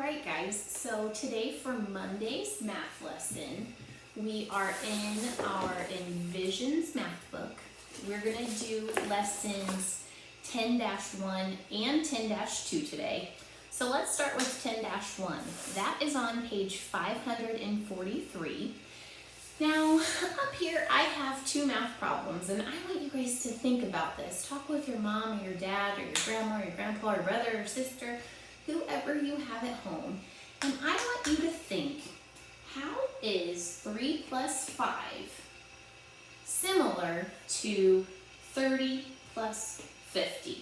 right, guys, so today for Monday's math lesson, we are in our Envision's math book. We're going to do lessons 10-1 and 10-2 today. So let's start with 10-1. That is on page 543. Now, up here I have two math problems, and I want you guys to think about this. Talk with your mom or your dad or your grandma or your grandpa or brother or sister, whoever you have at home, and I want you to think, how is 3 plus 5 similar to 30 plus 50?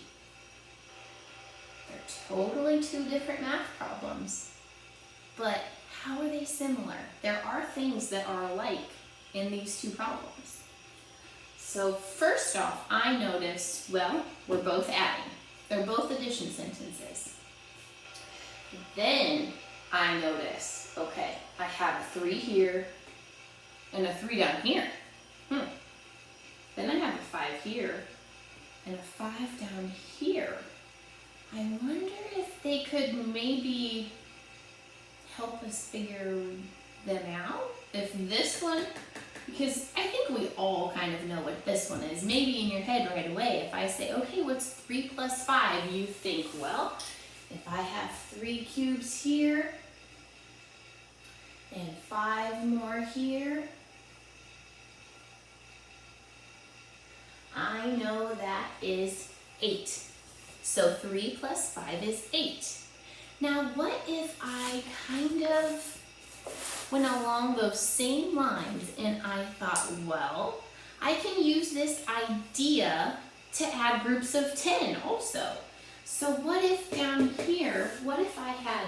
They're totally two different math problems, but how are they similar? There are things that are alike in these two problems. So first off, I noticed, well, we're both adding. They're both addition sentences. Then I notice, okay, I have a 3 here and a 3 down here. Then I have a 5 here and a 5 down here. I wonder if they could maybe help us figure them out. If this one, because I think we all kind of know what this one is. Maybe in your head right away, if I say, okay, what's 3 plus 5? You think, well, if I have 3 cubes here and 5 more here, I know that is 8. So 3 plus 5 is 8. Now, what if I kind of went along those same lines and I thought, well, I can use this idea to add groups of 10 also. So what if down here, what if I had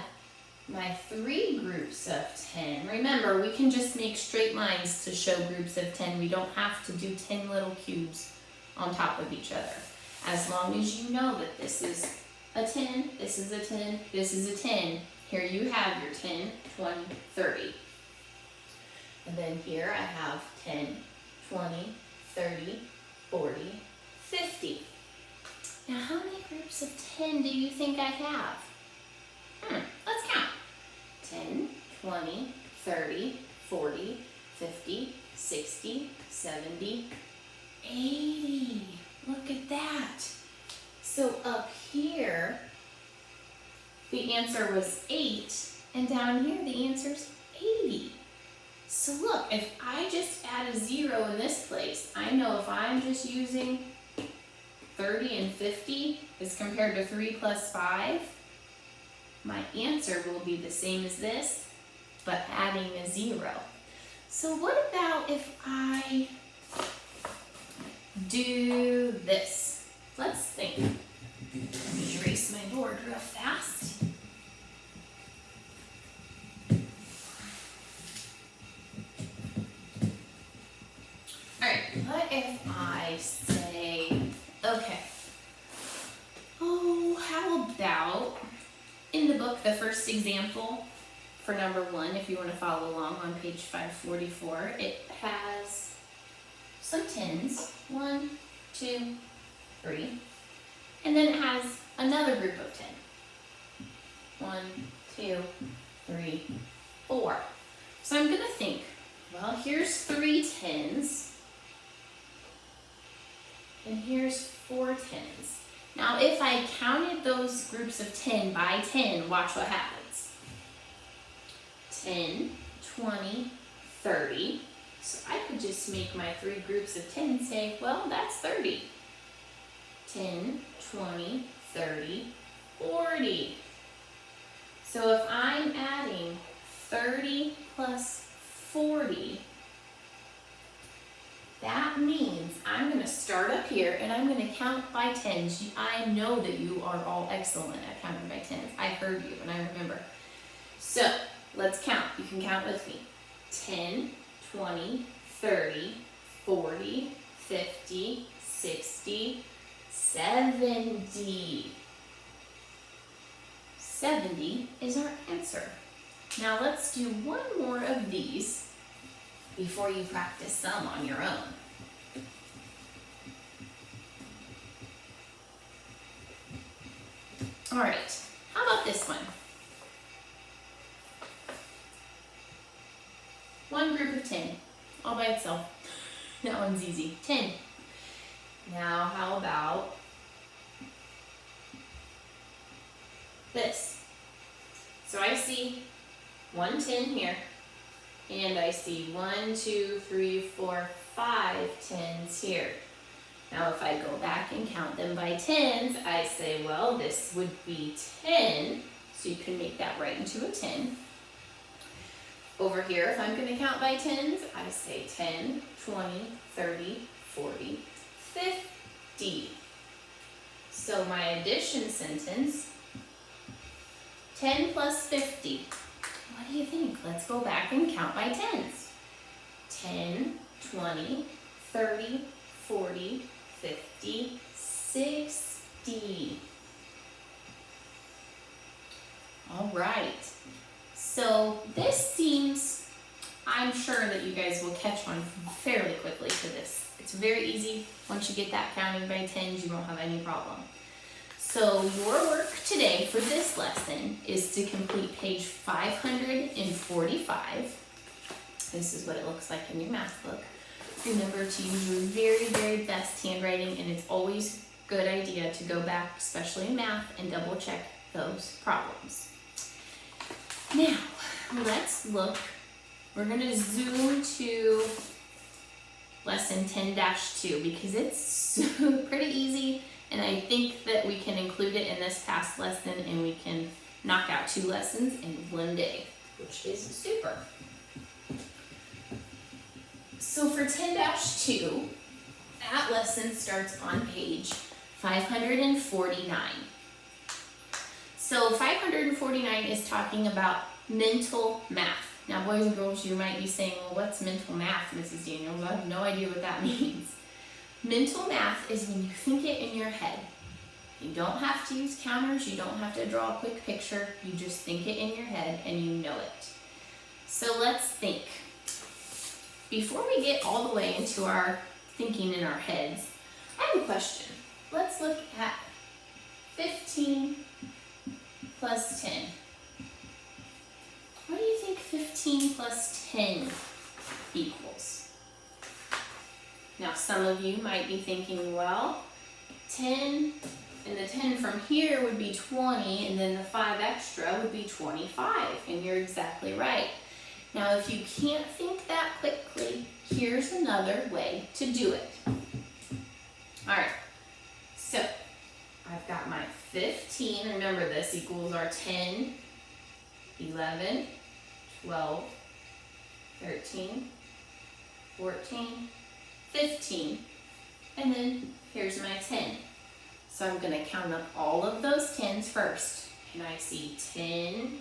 my 3 groups of 10? Remember, we can just make straight lines to show groups of 10. We don't have to do 10 little cubes on top of each other. As long as you know that this is a 10, this is a 10, this is a 10. Here you have your 10, 20, 30. And then here I have 10, 20, 30, 40, 50. Now how many groups of 10 do you think I have? Let's count. 10, 20, 30, 40, 50, 60, 70, 80. Look at that. So up here, the answer was 8, and down here the answer is 80. So look, if I just add a 0 in this place, I know if I'm just using 30 and 50 as compared to 3 plus 5, my answer will be the same as this, but adding a 0. So what about if I do this? Let's think. Let me erase my board real fast. Alright, what if I say, okay, oh, how about in the book, the first example for number 1, if you want to follow along on page 544, it has some 10s, 1, 2, 3, and then it has another group of 10. 1, 2, 3, 4. So I'm going to think, well, here's 3 10s, and here's 4 10s. Now, if I counted those groups of 10 by 10, watch what happens. 10, 20, 30. So I could just make my 3 groups of 10 and say, well, that's 30. 10, 20, 30, 40. So if I'm adding 30 plus 40, that means I'm going to start up here and I'm going to count by 10s. I know that you are all excellent at counting by 10s. I heard you and I remember. So let's count. You can count with me. 10, 20, 30, 40, 50, 60, 70. 70 is our answer. Now let's do one more of these before you practice some on your own. All right, how about this one? number 10, all by itself. That one's easy, 10. Now how about this? So I see 1 10 here, and I see 1, 2, 3, 4, 5 10s here. Now if I go back and count them by 10s, I say, well, this would be 10, so you can make that right into a 10. Over here, if I'm gonna count by 10s, I say 10, 20, 30, 40, 50. So my addition sentence, 10 plus 50. What do you think? Let's go back and count by 10s. 10, 20, 30, 40, 50, 60. All right. So this seems, I'm sure that you guys will catch on fairly quickly to this. It's very easy. Once you get that counting by 10s, you won't have any problem. So your work today for this lesson is to complete page 545. This is what it looks like in your math book. Remember to use your very, very best handwriting, and it's always a good idea to go back, especially in math, and double check those problems. Now, let's look. We're going to zoom to lesson 10-2 because it's pretty easy, and I think that we can include it in this past lesson, and we can knock out 2 lessons in one day, which is super. So for 10-2, that lesson starts on page 549. So 549 is talking about mental math. Now, boys and girls, you might be saying, well, what's mental math, Mrs. Daniels? I have no idea what that means. Mental math is when you think it in your head. You don't have to use counters. You don't have to draw a quick picture. You just think it in your head and you know it. So let's think. Before we get all the way into our thinking in our heads, I have a question. Let's look at 15 plus 10. What do you think 15 plus 10 equals? Now some of you might be thinking, well, 10 and the 10 from here would be 20, and then the 5 extra would be 25, and you're exactly right. Now if you can't think that quickly, here's another way to do it. All right, so I've got my 15, remember this equals our 10, 11, 12, 13, 14, 15, and then here's my 10. So I'm going to count up all of those 10s first, and I see 10,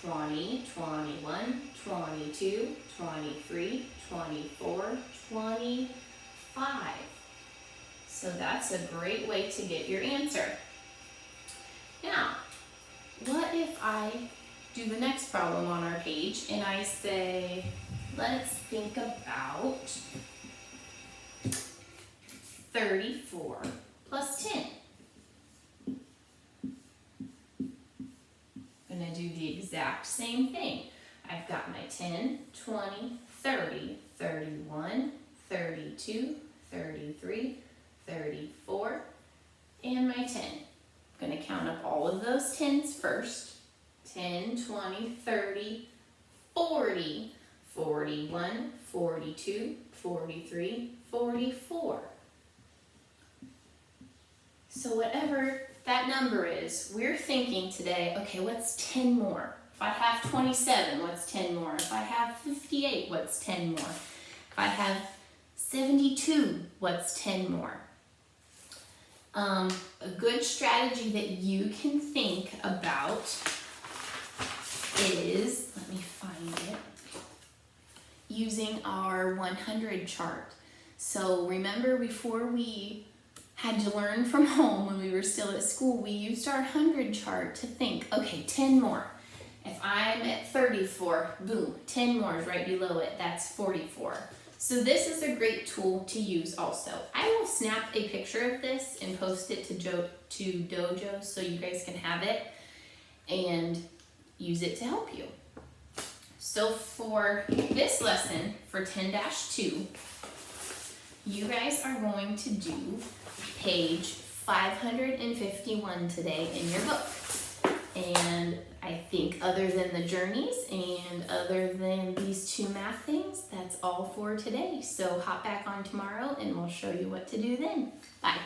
20, 21, 22, 23, 24, 25. So that's a great way to get your answer. Now, what if I do the next problem on our page and I say, let's think about 34 plus 10. I'm going to do the exact same thing. I've got my 10, 20, 30, 31, 32, 33, 34, and my 10. I'm going to count up all of those 10s first. 10, 20, 30, 40, 41, 42, 43, 44. So whatever that number is, we're thinking today, okay, what's 10 more? If I have 27, what's 10 more? If I have 58, what's 10 more? If I have 72, what's 10 more? A good strategy that you can think about is, let me find it, using our 100 chart. So remember, before we had to learn from home when we were still at school, we used our 100 chart to think, okay, 10 more. If I'm at 34, boom, 10 more is right below it, that's 44. So this is a great tool to use also. I will snap a picture of this and post it to Dojo so you guys can have it and use it to help you. So for this lesson, for 10-2, you guys are going to do page 551 today in your book. And I think other than the journeys and other than these 2 math things, that's all for today. So hop back on tomorrow and we'll show you what to do then. Bye.